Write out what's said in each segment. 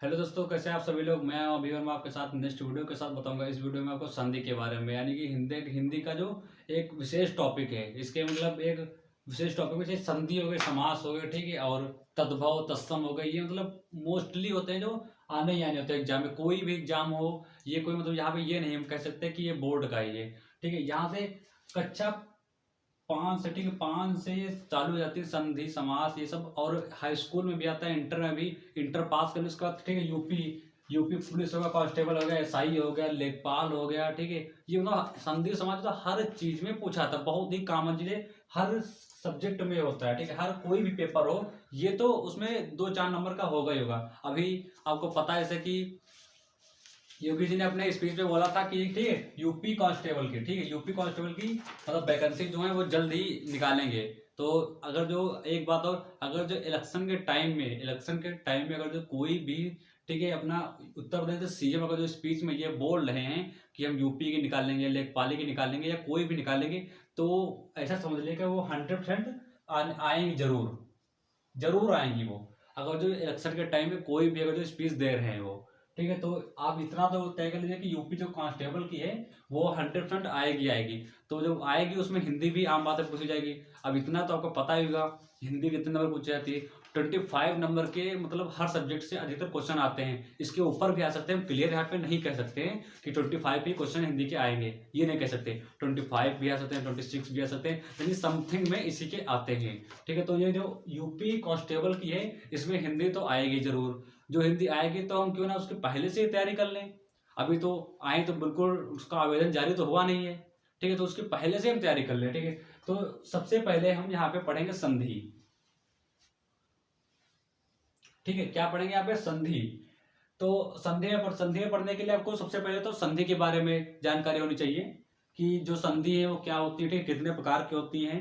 Hello दोस्तों, कैसे हैं आप सभी लोग। मैं अभी और मैं आपके साथ नेक्स्ट वीडियो के साथ बताऊंगा। इस वीडियो में आपको संधि के बारे में, यानी कि हिंदी हिंदी का जो एक विशेष टॉपिक है, इसके मतलब एक विशेष टॉपिक में जैसे संधि हो गए, समास हो गए, ठीक है, और तद्भव तत्सम हो गए। ये मतलब मोस्टली होते हैं जो आने ही आने होते हैं एग्जाम में। कोई भी एग्जाम हो, ये कोई मतलब यहाँ पे ये नहीं हम कह सकते कि ये बोर्ड का ही है, ठीक है। यहाँ से कक्षा 5 से, ठीक है, 5 से ये चालू हो जाती है संधि समास ये सब, और हाई स्कूल में भी आता है, इंटर में भी। इंटर पास करने उसके बाद, ठीक है, यूपी यूपी पुलिस हो गया, कांस्टेबल हो गया, एसआई हो गया, लेखपाल हो गया, ठीक है। ये मतलब संधि समाज तो हर चीज में पूछा था, बहुत ही कॉमन चीज है, हर सब्जेक्ट में होता है, ठीक है। हर कोई भी पेपर हो, ये तो उसमें 2-4 नंबर का होगा ही होगा। अभी आपको पता है जैसे कि योगी जी ने अपने स्पीच में बोला था कि ठीक है, यूपी कांस्टेबल की, ठीक है, यूपी कांस्टेबल की मतलब वैकेंसी जो है वो जल्द ही निकालेंगे। तो अगर जो एक बात और, अगर जो इलेक्शन के टाइम में अगर जो कोई भी, ठीक है, अपना उत्तर प्रदेश के सीएम अगर जो स्पीच में ये बोल रहे हैं कि हम यूपी की निकालेंगे, लेखपाली की निकालेंगे, या कोई भी निकालेंगे, तो ऐसा समझ लें कि वो 100% आएंगे, जरूर जरूर आएंगी वो। अगर जो इलेक्शन के टाइम में कोई भी अगर जो स्पीच दे रहे हैं वो, ठीक है, तो आप इतना तो तय कर लीजिए कि यूपी जो कांस्टेबल की है वो 100% आएगी आएगी। तो जब आएगी उसमें हिंदी भी आम बात है पूछी जाएगी। अब इतना तो आपको पता ही होगा, हिंदी कितने नंबर पूछी जाती है। 25 नंबर के मतलब हर सब्जेक्ट से अधिकतर क्वेश्चन आते हैं। इसके ऊपर भी आ सकते हैं, हम क्लियर यहाँ पे नहीं कह सकते हैं कि 25 ही क्वेश्चन हिंदी के आएंगे, ये नहीं कह सकते। 25 भी आ सकते हैं, 26 भी आ सकते हैं, यानी समथिंग में इसी के आते हैं, ठीक है। तो ये जो यूपी कांस्टेबल की है, इसमें हिंदी तो आएगी जरूर। जो हिंदी आएगी तो हम क्यों ना उसकी पहले से ही तैयारी कर लें। अभी तो आए तो बिल्कुल उसका आवेदन जारी तो हुआ नहीं है, ठीक है, तो उसकी पहले से हम तैयारी कर लें, ठीक है। तो सबसे पहले हम यहाँ पे पढ़ेंगे संधि, ठीक है। क्या पढ़ेंगे यहाँ पे? संधि। तो संधि में पढ़ने के लिए आपको सबसे पहले तो संधि के बारे में जानकारी होनी चाहिए कि जो संधि है वो क्या होती है, ठीक है, कितने प्रकार की होती हैं,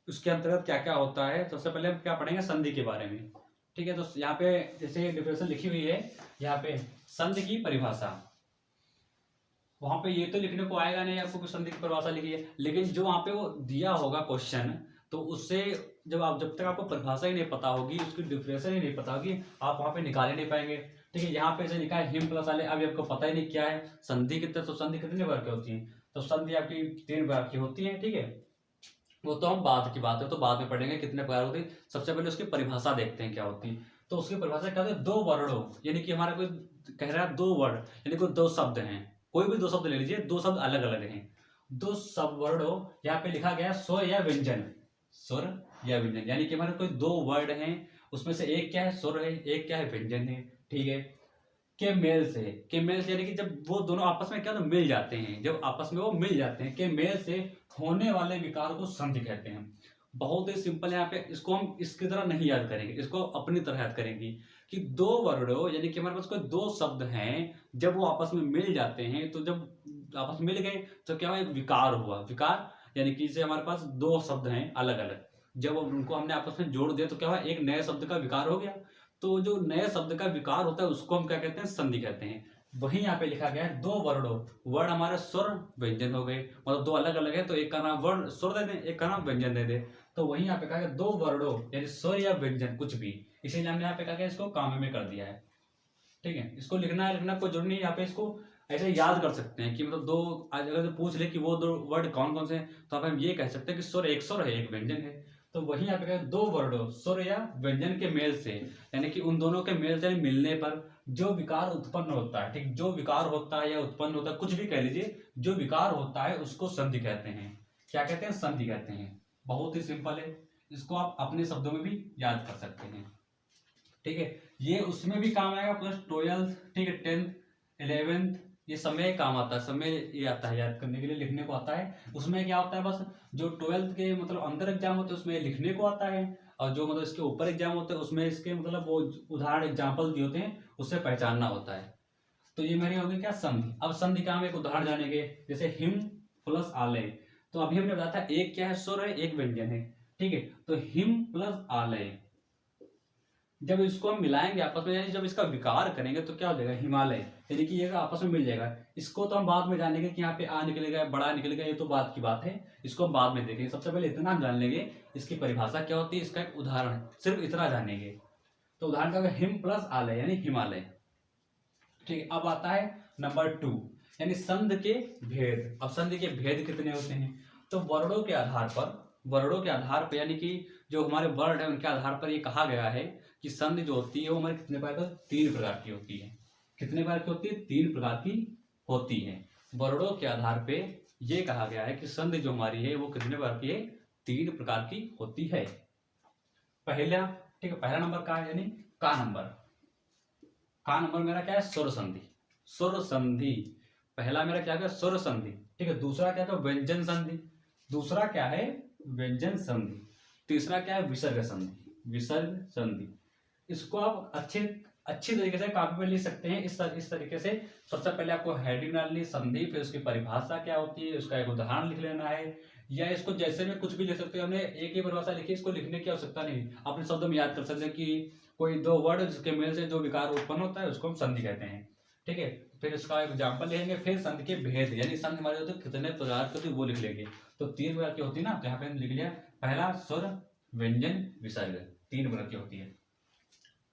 उसके अंतर्गत क्या क्या होता है। सबसे पहले हम क्या पढ़ेंगे? संधि के बारे में, ठीक है। तो यहाँ पे जैसे डिफिनेशन लिखी हुई है, यहाँ पे संधि की परिभाषा, वहां पे ये तो लिखने को आएगा नहीं आपको कि संधि की परिभाषा लिखी है, लेकिन जो वहां पे वो दिया होगा क्वेश्चन, तो उससे जब तक आपको परिभाषा ही नहीं पता होगी, उसकी डिफिनेशन ही नहीं पता होगी, आप वहां पे निकाल ही नहीं पाएंगे, ठीक है। यहाँ पे ऐसे लिखा है हिम प्लस आले, अभी आपको पता ही नहीं क्या है संधि कितने, तो संधि कितने प्रकार की होती है? तो संधि आपकी 3 प्रकार की होती है, ठीक है। वो तो हम बाद की बात है, तो बाद में पढ़ेंगे कितने प्रकार होती है। सबसे पहले उसकी परिभाषा देखते हैं क्या होती है। तो उसकी परिभाषा क्या होती है? 2 वर्डों, यानी कि हमारा कोई कह रहा है 2 वर्ड, यानी कोई 2 शब्द हैं, कोई भी 2 शब्द ले लीजिए, 2 शब्द अलग अलग हैं, 2 सब वर्डों, यहाँ पे लिखा गया है स्वर या व्यंजन, स्वर या व्यंजन, यानी कि हमारे कोई 2 वर्ड हैं, उसमें से एक क्या है? स्वर है, एक क्या है? व्यंजन है, ठीक है। के मेल से यानी कि जब वो दोनों आपस में क्या तो मिल जाते हैं, जब आपस में वो मिल जाते हैं, के मेल से होने वाले विकार को संधि कहते हैं। बहुत ही सिंपल है, यहाँ पे इसको हम इसकी तरह नहीं याद करेंगे, इसको अपनी तरह याद करेंगे कि 2 वर्डों, यानी कि हमारे पास कोई 2 शब्द हैं, जब वो आपस में मिल जाते हैं, तो जब आपस में मिल गए तो क्या हुआ? एक विकार हुआ। विकार यानी कि जैसे हमारे पास 2 शब्द हैं अलग अलग, जब उनको हमने आपस में जोड़ दिया तो क्या हुआ? एक नए शब्द का विकार हो गया। तो जो नए शब्द का विकार होता है उसको हम क्या कहते हैं? संधि कहते हैं। वही यहाँ पे लिखा गया है 2 वर्डों, वर्ड हमारे स्वर व्यंजन हो गए, मतलब 2 अलग अलग है, तो एक का नाम वर्ड स्वर दे दें, एक का नाम व्यंजन दे दे। तो वही यहाँ पे कहा गया 2 वर्डों, यानी स्वर या व्यंजन कुछ भी, इसीलिए हमने यहाँ पे कहा गया इसको काम में कर दिया है, ठीक है। इसको लिखना है, लिखना कोई जरूरी नहीं, यहाँ पे इसको ऐसे याद कर सकते हैं कि मतलब 2, अगर जो पूछ ले कि वो 2 वर्ड कौन कौन से हैं, तो हम ये कह सकते हैं कि स्वर है, एक व्यंजन है। तो वही यहाँ पे कहा 2 वर्डों, स्वर या व्यंजन के मेल से, यानी कि उन दोनों के मेल से मिलने पर जो विकार उत्पन्न होता है, ठीक, जो विकार होता है या उत्पन्न होता है, कुछ भी कह लीजिए, जो विकार होता है उसको संधि कहते हैं। क्या कहते हैं? संधि कहते हैं। बहुत ही सिंपल है, इसको आप अपने शब्दों में भी याद कर सकते हैं, ठीक है। ये उसमें भी काम आएगा, प्लस 12th, ठीक है, 10th, 11th, ये समय काम आता है, समय ये आता है याद करने के लिए, लिखने को आता है। उसमें क्या होता है, बस जो 12th के मतलब अंदर एग्जाम होते हैं उसमें लिखने को आता है, और जो मतलब इसके ऊपर एग्जाम होते हैं उसमें इसके मतलब वो उदाहरण एग्जाम्पल दिए होते हैं, उससे पहचानना होता है। तो ये मेरी होगी क्या? संधि। अब संधि का हम एक उदाहरण जानेंगे, जैसे हिम प्लस आलय। तो अभी हमने बताया था एक क्या है? स्वर है, एक व्यंजन है, ठीक है। तो हिम प्लस आलय, जब इसको हम मिलाएंगे आपस में, यानी जब इसका विकार करेंगे तो क्या हो जाएगा? हिमालय, यानी कि ये आपस में मिल जाएगा। इसको तो हम बाद में जानेंगे कि यहाँ पे आ निकलेगा, बड़ा निकलेगा, ये तो बात की बात है, इसको हम बाद में देखेंगे। सबसे पहले इतना हम जान लेंगे इसकी परिभाषा क्या होती है, इसका एक उदाहरण, सिर्फ इतना जानेंगे। तो उदाहरण का हिम प्लस आलय यानी हिमालय। ठीक है, अब आता है नंबर 2 यानी संधि के भेद। अब संधि के भेद कितने होते हैं? तो वर्णों के आधार पर यानी कि जो हमारे वर्ड है उनके आधार पर ये कहा गया है कि संधि जो होती है वो हमारे कितने प्रकार का? 3 प्रकार की होती है। कितने प्रकार की होती है? 3 प्रकार की होती है। वर्णों के आधार पे ये कहा गया है कि संधि जो हमारी है वो कितने प्रकार की है? 3 प्रकार की होती है। पहला, ठीक है, पहला नंबर का है यानी का नंबर मेरा क्या है? स्वर संधि। स्वर संधि पहला मेरा क्या है? स्वर संधि। ठीक है, दूसरा क्या है? व्यंजन संधि। दूसरा क्या है? व्यंजन संधि। तीसरा क्या है? विसर्ग संधि। इसको आप अच्छी तरीके से कॉपी पे लिख सकते हैं इस तरीके से। सबसे पहले आपको हेडिंग डालनी है संधि, फिर उसकी परिभाषा क्या होती है, उसका एक उदाहरण लिख लेना है, या इसको जैसे में कुछ भी लिख सकते हो। हमने एक ही परिभाषा लिखी, इसको लिखने की आवश्यकता नहीं, अपने शब्दों में याद कर सकते हैं कि कोई 2 वर्ड जिसके मेल से जो विकार उत्पन्न होता है उसको हम संधि कहते हैं। ठीक है, फिर इसका एग्जाम्पल लिखेंगे, फिर संधि के भेद यानी संधि हमारे होते कितने प्रकार के वो लिख लेंगे। तो 3 प्रकार की होती है ना, तो यहाँ पे लिख लिया, पहला स्वर, व्यंजन, विसर्ग, 3 प्रकार की होती है।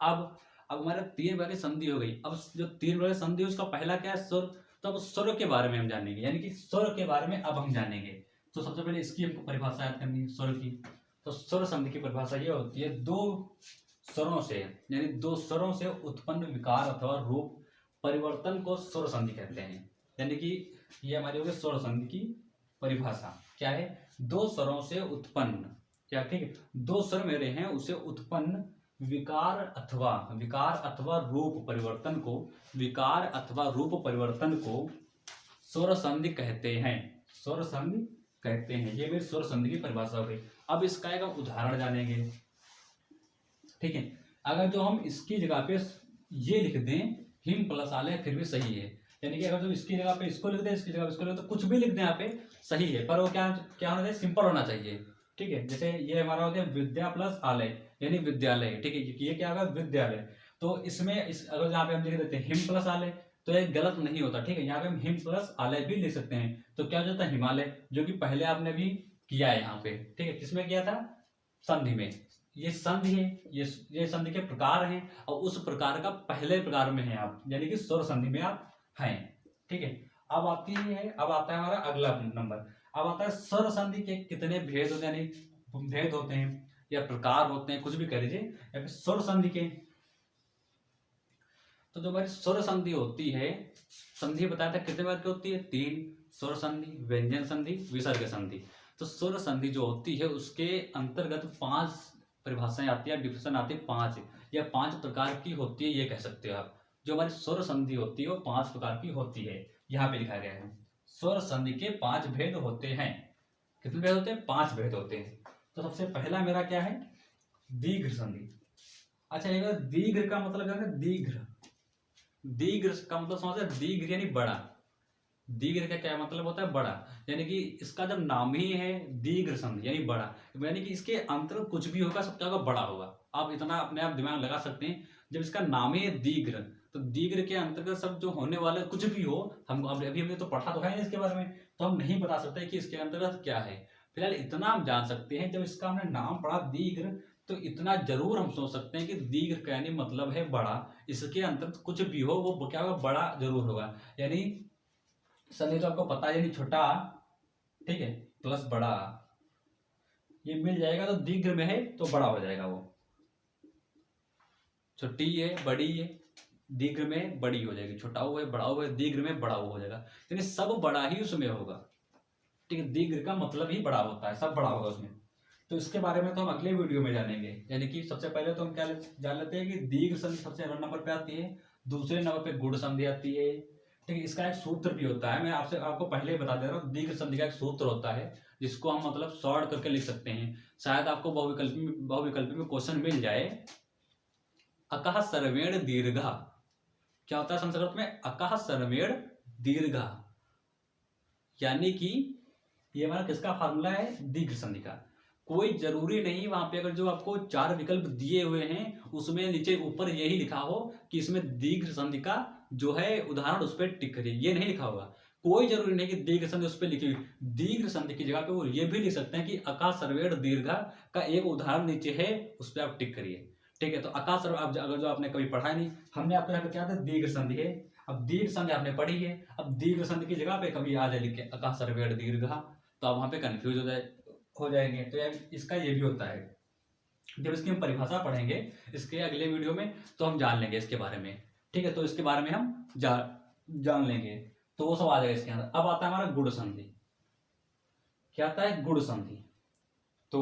अब हमारा 3 प्रकार की संधि हो गई। अब जो 3 प्रकार की संधि उसका पहला क्या है? स्वर। तो अब स्वर के बारे में हम जानेंगे, यानी कि स्वर के बारे में अब हम जानेंगे। तो सबसे पहले इसकी हमको परिभाषा याद करनी है स्वर की। तो स्वर संधि की परिभाषा ये होती है, 2 स्वरों से यानी 2 स्वरों से उत्पन्न विकार अथवा रूप परिवर्तन को स्वर संधि कहते हैं। यानी कि ये हमारी हो गई स्वर संधि की परिभाषा। क्या है? 2 स्वरों से उत्पन्न, क्या, ठीक है, 2 स्वर मेरे हैं, उसे उत्पन्न विकार अथवा रूप परिवर्तन को स्वर संधि कहते हैं। स्वर संधि कहते हैं। ये मेरी स्वर संधि की परिभाषा हो गई। अब इसका एक उदाहरण जानेंगे। ठीक है, अगर जो हम इसकी जगह पे ये लिख दें हिम प्लस आलय फिर भी सही है। यानी कि अगर जो इसकी जगह पे इसको लिख दें, इसकी जगह पे इसको लिख दें, तो कुछ भी लिख दें यहाँ पे सही है, पर वो क्या होना चाहिए? सिंपल होना चाहिए। ठीक है, जैसे ये हमारा हो गया विद्या प्लस आलय यानी विद्यालय। ठीक है, ये क्या होगा? विद्यालय। तो इसमें अगर यहाँ पे हम लिख देते हैं हिम प्लस आलय तो ये गलत नहीं होता। ठीक है, यहाँ पे हम हिम प्लस आलय भी लिख सकते हैं, तो क्या हो जाता है? हिमालय, जो कि पहले आपने भी किया है यहाँ पे। ठीक है, किसमें किया था? संधि में। ये संधि है, ये संधि के प्रकार हैं, और उस प्रकार का पहले प्रकार में है आप, यानी कि स्वर संधि में आप हैं। ठीक है, अब आता है हमारा अगला नंबर। अब आता है स्वर संधि के कितने भेद होते हैं, यानी भेद होते हैं या प्रकार होते हैं, कुछ भी कह लीजिए, या फिर स्वर संधि के। तो जो हमारी स्वर संधि होती है, संधि बताया था कितने बार की होती है? 3। स्वर संधि, व्यंजन संधि, विसर्ग संधि। तो स्वर संधि जो होती है उसके अंतर्गत 5 परिभाषाएं आती है, डिफिनेशन आती है 5, या 5 प्रकार की होती है, ये कह सकते हो आप। जो हमारी स्वर संधि होती है वो 5 प्रकार की होती है। यहाँ पे लिखा गया है स्वर संधि के 5 भेद होते हैं। कितने भेद होते हैं? 5 भेद होते हैं। तो सबसे पहला मेरा क्या है? दीर्घ संधि। अच्छा, ये दीर्घ का मतलब क्या है? दीर्घ का मतलब समझते हैं? दीर्घ यानी बड़ा। दीर्घ का क्या मतलब होता है? बड़ा। यानी कि इसका जब नाम ही है दीर्घ संधि यानी बड़ा, यानी कि इसके अंतर्गत कुछ भी होगा सब क्या होगा? बड़ा होगा। आप इतना अपने आप दिमाग लगा सकते हैं, जब इसका नाम ही है दीर्घ, तो दीर्घ के अंतर्गत सब जो होने वाला कुछ भी हो, हम अभी हमने तो पढ़ा तो है इसके बारे में, तो हम नहीं बता सकते कि इसके अंतर्गत क्या है। फिलहाल इतना हम जान सकते हैं, जब इसका हमने नाम पढ़ा दीर्घ, तो इतना जरूर हम सोच सकते हैं कि दीर्घ का यानी मतलब है बड़ा। इसके अंतर्गत कुछ भी हो वो क्या होगा? बड़ा जरूर होगा। यानी संधि तो आपको पता है, यानी छोटा, ठीक है, प्लस बड़ा, ये मिल जाएगा तो दीर्घ में है तो बड़ा हो जाएगा। वो छोटी है, बड़ी है, दीर्घ में बड़ी हो जाएगी। छोटा हुआ है, बड़ा हुआ है, दीर्घ में बड़ा हो जाएगा। यानी सब बड़ा ही उसमें होगा। ठीक है, दीर्घ का मतलब ही बड़ा होता है, सब बड़ा होगा उसमें। तो इसके बारे में तो हम अगले वीडियो में जानेंगे। यानी कि सबसे पहले तो हम क्या जान लेते हैं कि दीर्घ संधि सबसे नंबर पे आती है, दूसरे नंबर पे गुण संधि आती है। ठीक है, इसका एक सूत्र भी होता है, मैं आपको पहले ही बता दे रहा हूँ। दीर्घ संधि का एक सूत्र होता है जिसको हम मतलब शॉर्ट करके लिख सकते हैं। शायद आपको बहुविकल्पी में क्वेश्चन मिल जाए। अकः सर्वेण दीर्घा, क्या होता है संस्कृत में? अकः सर्वेण दीर्घा, यानी कि ये हमारा किसका फार्मूला है? दीर्घ संधि का। कोई जरूरी नहीं वहां पे अगर जो आपको 4 विकल्प दिए हुए हैं उसमें नीचे ऊपर यही लिखा हो कि इसमें दीर्घ संधि का जो है उदाहरण उस पर टिक करिए, ये नहीं लिखा होगा। कोई जरूरी नहीं कि दीर्घ संधि उस पर लिखी। दीर्घ संधि की जगह पे वो ये भी लिख सकते हैं कि अकः सर्वेण दीर्घा का एक उदाहरण नीचे है, उस पर आप टिक करिए। ठीक है, तो आकाश सर्व अब अगर जो आपने कभी पढ़ा नहीं, हमने आपको यहाँ पे क्या था, दीर्घ संधि है। अब दीर्घ संधि आपने पढ़ी है, अब दीर्घ संधि की जगह पे कभी आ जाए लिख के आकाश सर्वेण दीर्घ, तो आप वहां पे कंफ्यूज हो जाएंगे। तो यार इसका ये भी होता है, जब इसकी हम परिभाषा पढ़ेंगे इसके अगले वीडियो में तो हम जान लेंगे इसके बारे में। ठीक है, तो इसके बारे में हम जान लेंगे, तो वो सब आ जाएगा इसके अंदर। अब आता है हमारा गुण संधि। क्या आता है, गुण संधि। तो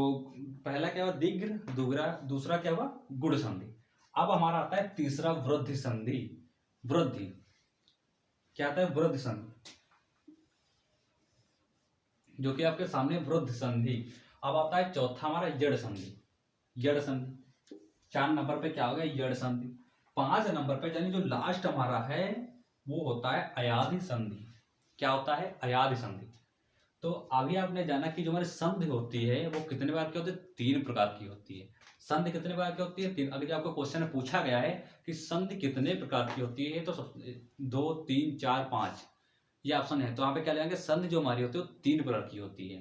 पहला क्या हुआ, दीर्घ, दूसरा क्या हुआ, गुण संधि। अब हमारा आता है तीसरा वृद्धि संधि। वृद्धि क्या आता है, वृद्धि संधि, जो कि आपके सामने वृद्धि संधि। अब आता है चौथा हमारा जड़ संधि। जड़ संधि 4 नंबर पे क्या हो गया, जड़ संधि। 5 नंबर पे यानी जो लास्ट हमारा है वो होता है अयाधि संधि। क्या होता है, अयाधि संधि। तो अभी आपने जाना कि जो हमारी संधि होती है वो कितने प्रकार की होती है, 3 प्रकार की होती है। संधि कितने प्रकार की होती है, 3। अगर आपको क्वेश्चन में पूछा गया है कि संधि कितने प्रकार की होती है, तो 2, 3, 4, 5 ये ऑप्शन है। तो यहाँ पे क्या लेंगे, संधि जो हमारी होती है वो 3 प्रकार की होती है।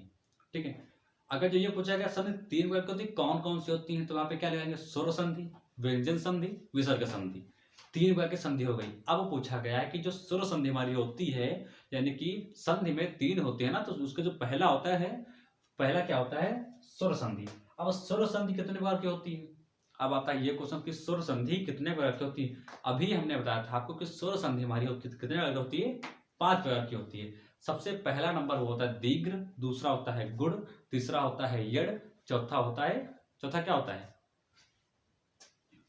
ठीक है, अगर जो ये पूछा गया संधि 3 प्रकार की होती है, कौन कौन सी होती है, तो वहां पे क्या लगाएंगे, स्वर संधि, व्यंजन संधि, विसर्ग संधि। 3 प्रकार की संधि हो गई। अब पूछा गया है कि जो स्वर संधि हमारी होती है, यानी कि संधि में 3 होती है ना, तो उसके जो पहला होता है, पहला क्या होता है, स्वर संधि। अब स्वर संधि कितने प्रकार की होती है, अब आता है ये क्वेश्चन कि स्वर संधि कितने प्रकार की होती है। अभी हमने बताया था आपको कि स्वर संधि हमारी कितने प्रकार की होती है, 5 प्रकार की होती है। सबसे पहला नंबर वो होता है दीर्घ, दूसरा होता है गुण, तीसरा होता है यड़, चौथा क्या होता है,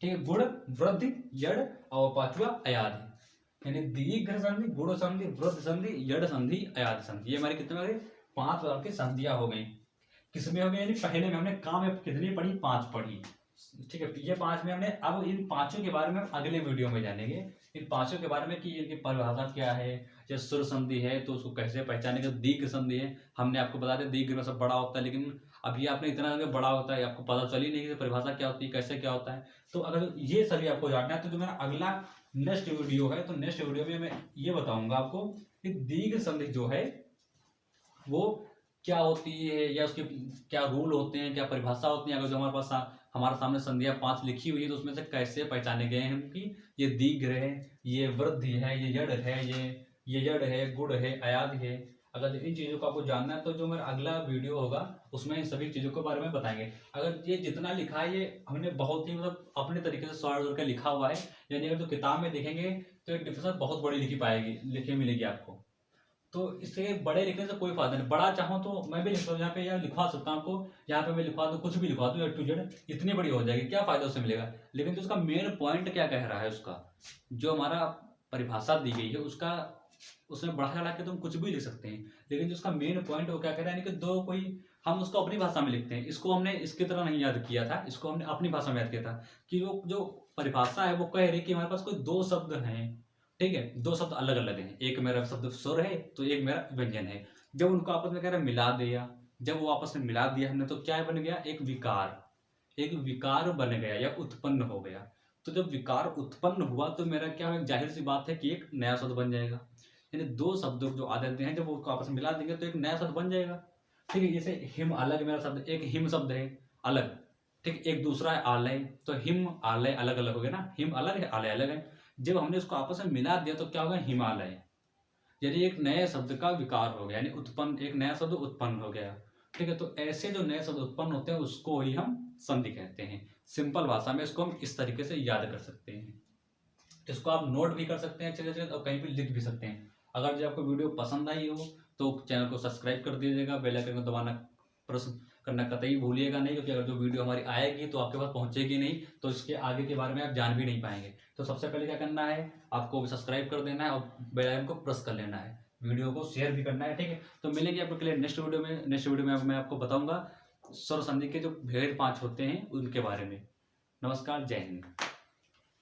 ठीक है, गुण, वृद्धि, यड़, और 5वां अयाधि। यानी दीर्घ संधि, गुण संधि, वृद्धि संधि, यड़ संधि, अयाधि संधि। ये हमारी कितने 5 प्रकार की संधियां हो गई। किसमें हो गई, यानी पहले में हमने काम में कितनी पढ़ी, 5 पढ़ी। ठीक है, ये 5 में हमने, अब इन 5 के बारे में हम अगले वीडियो में जानेंगे, इन 5 के बारे में कि इनकी परिभाषा क्या है। जैसे सुर संधि है तो उसको कैसे पहचानेंगे, दीर्घ संधि है हमने आपको बता दिया दीर्घ में सब बड़ा होता है, लेकिन अभी आपने इतना बड़ा होता है आपको पता चल ही नहीं कि परिभाषा क्या होती है, कैसे क्या होता है। तो अगर ये सभी आपको जानना है तो जो मेरा अगला नेक्स्ट वीडियो है, तो नेक्स्ट वीडियो में मैं ये बताऊंगा आपको कि दीर्घ संधि जो है वो क्या होती है, या उसके क्या रूल होते हैं, क्या परिभाषा होती है। अगर जो हमारे सामने संधियां 5 लिखी हुई है तो उसमें से कैसे पहचाने गए हैं कि ये दीर्घ है, ये वृद्धि है, ये जड़ है, ये जड़ है, गुण है, अयाधि है। अगर इन चीजों को आपको जानना है तो जो मेरा अगला वीडियो होगा उसमें इन सभी चीजों के बारे में बताएंगे। अगर ये जितना लिखा है ये हमने बहुत ही मतलब अपने तरीके से सॉर्ट करके लिखा हुआ है, यानी अगर जो किताब में देखेंगे तो एक डिफरेंस बहुत बड़ी लिखी मिलेगी आपको। तो इससे बड़े लिखने से कोई फायदा नहीं। बड़ा चाहूँ तो मैं भी लिखता हूँ यहाँ पे, या लिखवा सकता हूँ आपको, यहाँ पे मैं लिखवा दूँ, कुछ भी लिखवा दूँ A to Z, इतनी बड़ी हो जाएगी, क्या फायदा उससे मिलेगा। लेकिन जो उसका मेन पॉइंट क्या कह रहा है, उसका जो हमारा परिभाषा दी गई है उसका, उसमें बढ़ा चढ़ा के तुम कुछ भी लिख सकते हैं, लेकिन जो उसका मेन पॉइंट वो क्या कह रहा है, यानी कि दो कोई हम उसको अपनी भाषा में लिखते हैं। इसको हमने इसकी तरह नहीं याद किया था, इसको हमने अपनी भाषा में याद किया था कि वो जो परिभाषा है वो कह रही है कि हमारे पास कोई 2 शब्द हैं, ठीक है, 2 शब्द अलग अलग हैं, एक मेरा शब्द स्वर है तो एक मेरा व्यंजन है। जब उनको आपस में कह रहा मिला दिया, जब वो आपस में मिला दिया हमने, तो क्या बन गया, एक विकार बन गया या उत्पन्न हो गया। तो जब विकार उत्पन्न हुआ तो मेरा क्या, जाहिर सी बात है कि एक नया शब्द बन जाएगा। यानी 2 शब्द जो आ जाते हैं जब वो आपस में मिला देंगे तो एक नया शब्द बन जाएगा। ठीक है, जैसे हिम अलग मेरा शब्द, एक हिम शब्द है अलग, ठीक, एक दूसरा है आलय, तो हिम आलय अलग अलग हो गया ना, हिम अलग है आलय अलग है। जब हमने उसको आपस में मिला दिया तो क्या होगा, हिमालय, यानी एक नए शब्द का विकार हो गया, यानी उत्पन्न, एक नया शब्द उत्पन्न हो गया। ठीक है, तो ऐसे जो नए शब्द उत्पन्न होते हैं उसको ही हम संधि कहते हैं। सिंपल भाषा में इसको हम इस तरीके से याद कर सकते हैं। इसको आप नोट भी कर सकते हैं अच्छे से और कहीं भी लिख भी सकते हैं। अगर जो आपको वीडियो पसंद आई हो तो चैनल को सब्सक्राइब कर दीजिएगा, बेल आइकन को दबाना प्रेस करना कतई भूलिएगा नहीं, क्योंकि अगर जो वीडियो हमारी आएगी तो आपके पास पहुंचेगी नहीं तो इसके आगे के बारे में आप जान भी नहीं पाएंगे। तो सबसे पहले क्या करना है, आपको सब्सक्राइब कर देना है और बेल आइकन को प्रेस कर लेना है, वीडियो को शेयर भी करना है। ठीक है, तो मिलेंगे आपके लिए नेक्स्ट वीडियो में मैं आपको बताऊंगा स्वर संधि के जो भेद 5 होते हैं उनके बारे में। नमस्कार, जय हिंद।